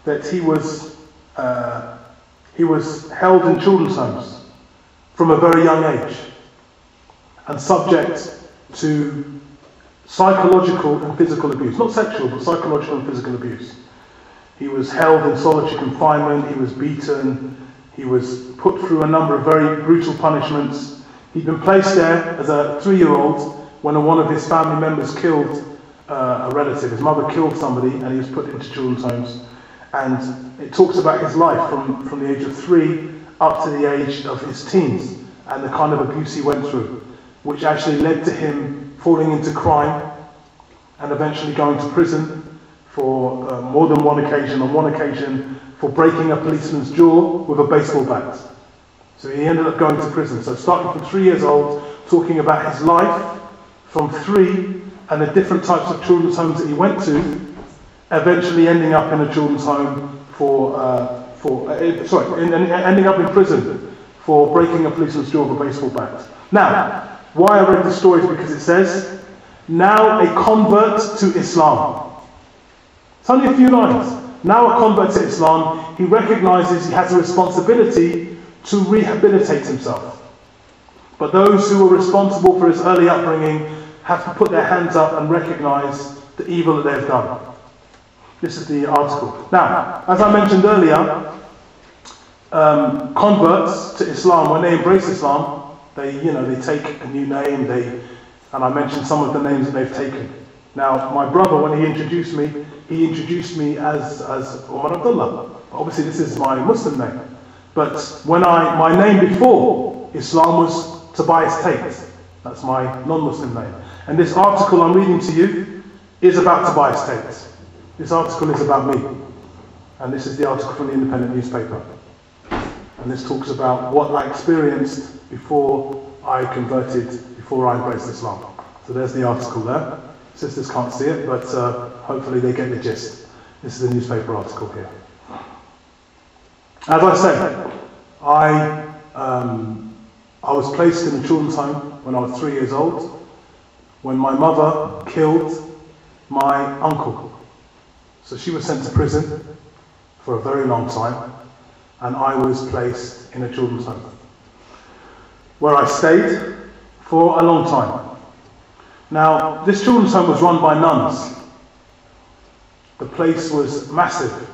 that he was held in children's homes from a very young age and subject to psychological and physical abuse. Not sexual, but psychological and physical abuse. He was held in solitary confinement, he was beaten, he was put through a number of very brutal punishments. He'd been placed there as a 3-year-old when one of his family members killed a relative. His mother killed somebody and he was put into children's homes. And it talks about his life from the age of 3 up to the age of his teens and the kind of abuse he went through, which actually led to him falling into crime and eventually going to prison for more than one occasion. On one occasion for breaking a policeman's jaw with a baseball bat. So he ended up going to prison. So starting from 3 years old, talking about his life from 3 and the different types of children's homes that he went to, eventually ending up in a children's home ending up in prison for breaking a policeman's jaw with a baseball bat. Now, why I read the story is because it says, now a convert to Islam. It's only a few lines. Now a convert to Islam, he recognizes he has a responsibility to rehabilitate himself. But those who were responsible for his early upbringing have to put their hands up and recognize the evil that they've done. This is the article. Now, as I mentioned earlier, converts to Islam, when they embrace Islam, they take a new name. And I mentioned some of the names that they've taken. Now, my brother, when he introduced me as Umar Abdullah. Obviously, this is my Muslim name. But my name before Islam was Tobias Tate. That's my non-Muslim name. And this article I'm reading to you is about Tobias Tate. This article is about me. And this is the article from the Independent newspaper. And this talks about what I experienced before I converted, before I embraced Islam. So there's the article there. Sisters can't see it, but hopefully they get the gist. This is a newspaper article here. As I say, I was placed in a children's home when I was 3 years old, when my mother killed my uncle. So she was sent to prison for a very long time, and I was placed in a children's home, where I stayed for a long time. Now, this children's home was run by nuns. The place was massive.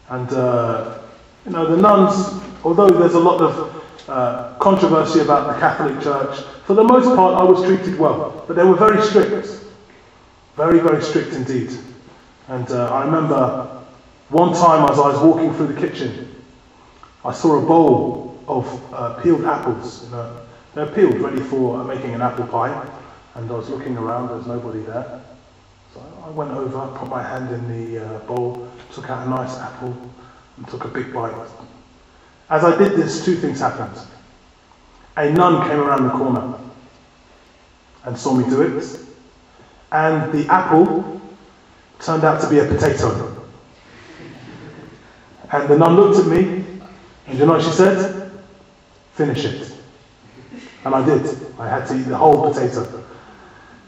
And, the nuns, although there's a lot of controversy about the Catholic Church, for the most part I was treated well. But they were very strict. Very, very strict indeed. And I remember one time as I was walking through the kitchen, I saw a bowl of peeled apples. They're peeled, ready for making an apple pie. And I was looking around, there was nobody there. So I went over, put my hand in the bowl, took out a nice apple, and took a big bite. As I did this, 2 things happened. A nun came around the corner and saw me do it. And the apple turned out to be a potato. And the nun looked at me, and you know what she said? Finish it. And I did. I had to eat the whole potato.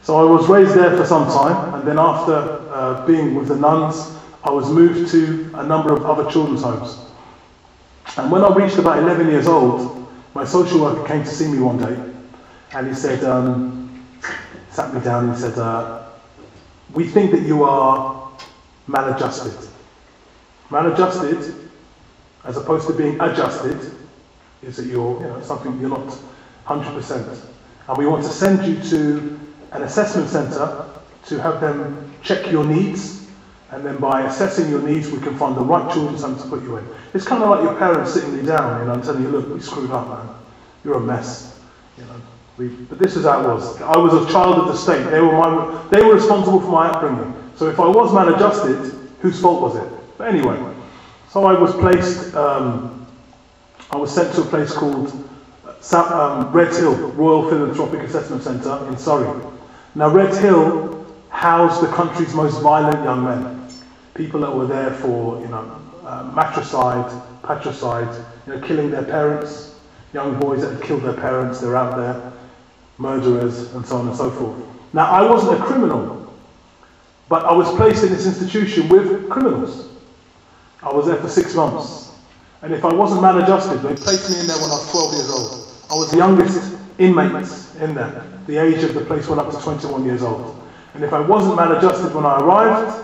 So I was raised there for some time, and then after being with the nuns, I was moved to a number of other children's homes. And when I reached about 11 years old, my social worker came to see me one day, and he said, sat me down and said, we think that you are maladjusted. Maladjusted, as opposed to being adjusted, is that you're something you're not 100%. And we want to send you to an assessment centre to have them check your needs, and then by assessing your needs we can find the right children's home to put you in. It's kind of like your parents sitting you down, and telling you, look, we screwed up, man. You're a mess. But this is how it was. I was a child of the state. They were responsible for my upbringing. So if I was maladjusted, whose fault was it? But anyway, so I was placed. I was sent to a place called Red Hill Royal Philanthropic Assessment Centre in Surrey. Now, Red Hill housed the country's most violent young men, people that were there for, matricide, patricide, killing their parents, young boys that had killed their parents. They're out there, murderers, and so on and so forth. Now, I wasn't a criminal, but I was placed in this institution with criminals. I was there for 6 months. And if I wasn't maladjusted, they placed me in there when I was 12 years old. I was the youngest inmate in there. The age of the place went up to 21 years old. And if I wasn't maladjusted when I arrived,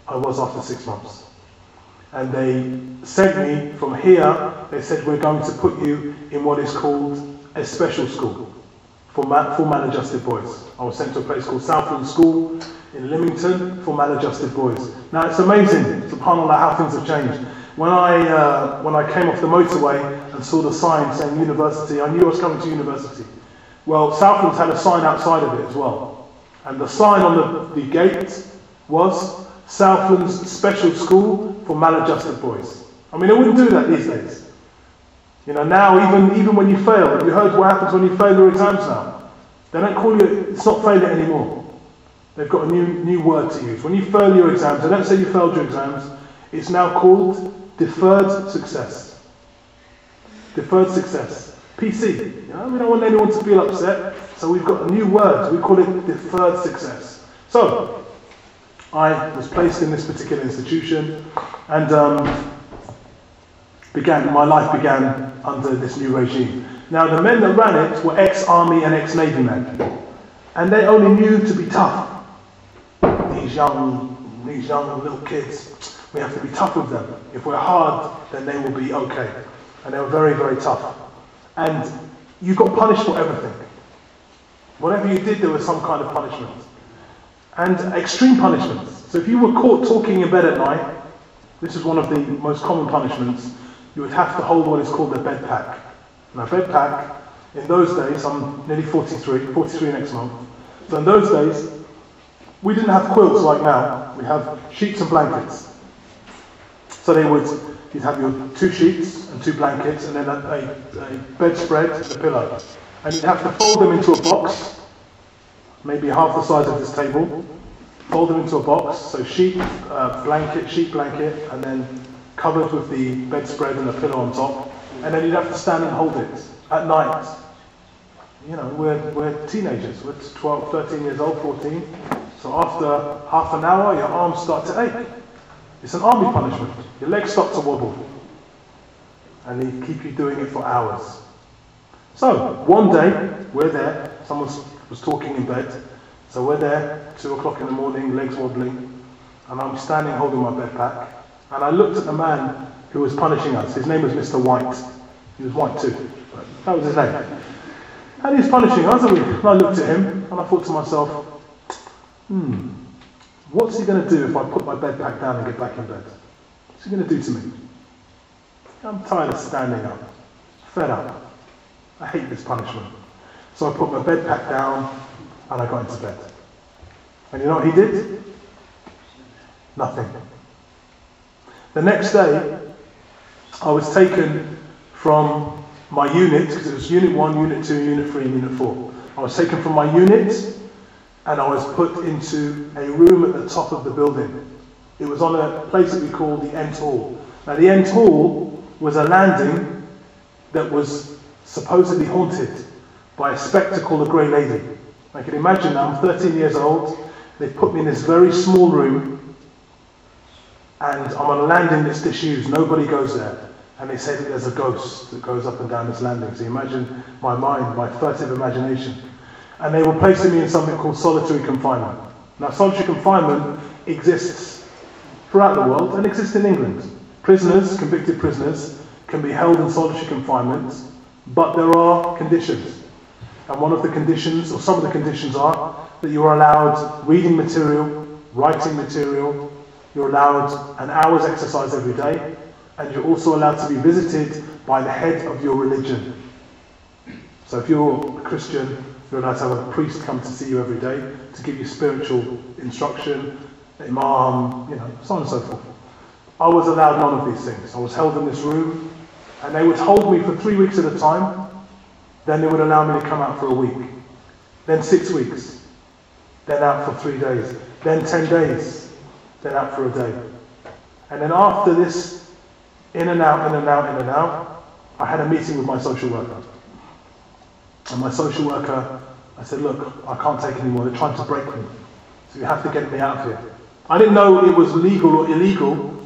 I was after 6 months. And they sent me from here, they said, we're going to put you in what is called a special school for maladjusted boys. I was sent to a place called Southland School in Lymington for maladjusted boys. Now it's amazing, subhanAllah, how things have changed. When I came off the motorway and saw the sign saying university, I knew I was coming to university. Well, Southlands had a sign outside of it as well. And the sign on the gate was Southlands Special School for Maladjusted Boys. I mean, they wouldn't do that these days. You know, now even when you fail, have you heard what happens when you fail your exams now? They don't call you, it's not failure anymore. They've got a new word to use. When you fail your exams, they don't say you failed your exams, it's now called deferred success. Deferred success. PC. You know, we don't want anyone to feel upset, so we've got a new word. We call it deferred success. So, I was placed in this particular institution, and my life began under this new regime. Now, the men that ran it were ex-army and ex-navy men, and they only knew to be tough. These young little kids, we have to be tough with them. If we're hard, then they will be okay. And they were very, very tough. And you got punished for everything. Whatever you did, there was some kind of punishment. And extreme punishments. So if you were caught talking in bed at night, this is one of the most common punishments, you would have to hold what is called a bed pack. Now bed pack, in those days, I'm nearly 43 next month. So in those days, we didn't have quilts like now. We have sheets and blankets. So you'd have your 2 sheets and 2 blankets, and then a bedspread and a pillow. And you'd have to fold them into a box, maybe half the size of this table. Fold them into a box, so sheet blanket, and then covered with the bedspread and a pillow on top. And then you'd have to stand and hold it at night. You know, we're teenagers, we're 12, 13 years old, 14. So after half an hour, your arms start to ache. It's an army punishment. Your legs start to wobble. And they keep you doing it for hours. So, one day, we're there, someone was talking in bed. So we're there, 2 o'clock in the morning, legs wobbling. And I'm standing holding my bed pack. And I looked at the man who was punishing us. His name was Mr. White. He was white too. But that was his name. And he was punishing us, and I looked at him, and I thought to myself, what's he going to do if I put my bed pack down and get back in bed? What's he going to do to me? I'm tired of standing up. Fed up. I hate this punishment. So I put my bed pack down and I got into bed. And you know what he did? Nothing. The next day, I was taken from my unit, because it was Unit 1, Unit 2, Unit 3 and Unit 4. I was taken from my unit and I was put into a room at the top of the building. It was on a place that we call the End Hall. Now the End Hall was a landing that was supposedly haunted by a spectre called a grey lady. I can imagine now, I'm 13 years old, they put me in this very small room and I'm on a landing that's disused, nobody goes there. And they say that there's a ghost that goes up and down this landing. So you imagine my mind, my furtive imagination. And they were placing me in something called solitary confinement. Now solitary confinement exists throughout the world and exists in England. Prisoners, convicted prisoners, can be held in solitary confinement, but there are conditions. And one of the conditions, or some of the conditions are, that you are allowed reading material, writing material, you're allowed an hour's exercise every day, and you're also allowed to be visited by the head of your religion. So if you're a Christian, you're allowed to have a priest come to see you every day to give you spiritual instruction, imam, so on and so forth. I was allowed none of these things. I was held in this room, and they would hold me for 3 weeks at a time. Then they would allow me to come out for a week. Then 6 weeks. Then out for 3 days. Then 10 days. Then out for a day. And then after this, in and out, in and out, in and out, I had a meeting with my social worker. And my social worker, I said, look, I can't take anymore. They're trying to break me. So you have to get me out of here. I didn't know it was legal or illegal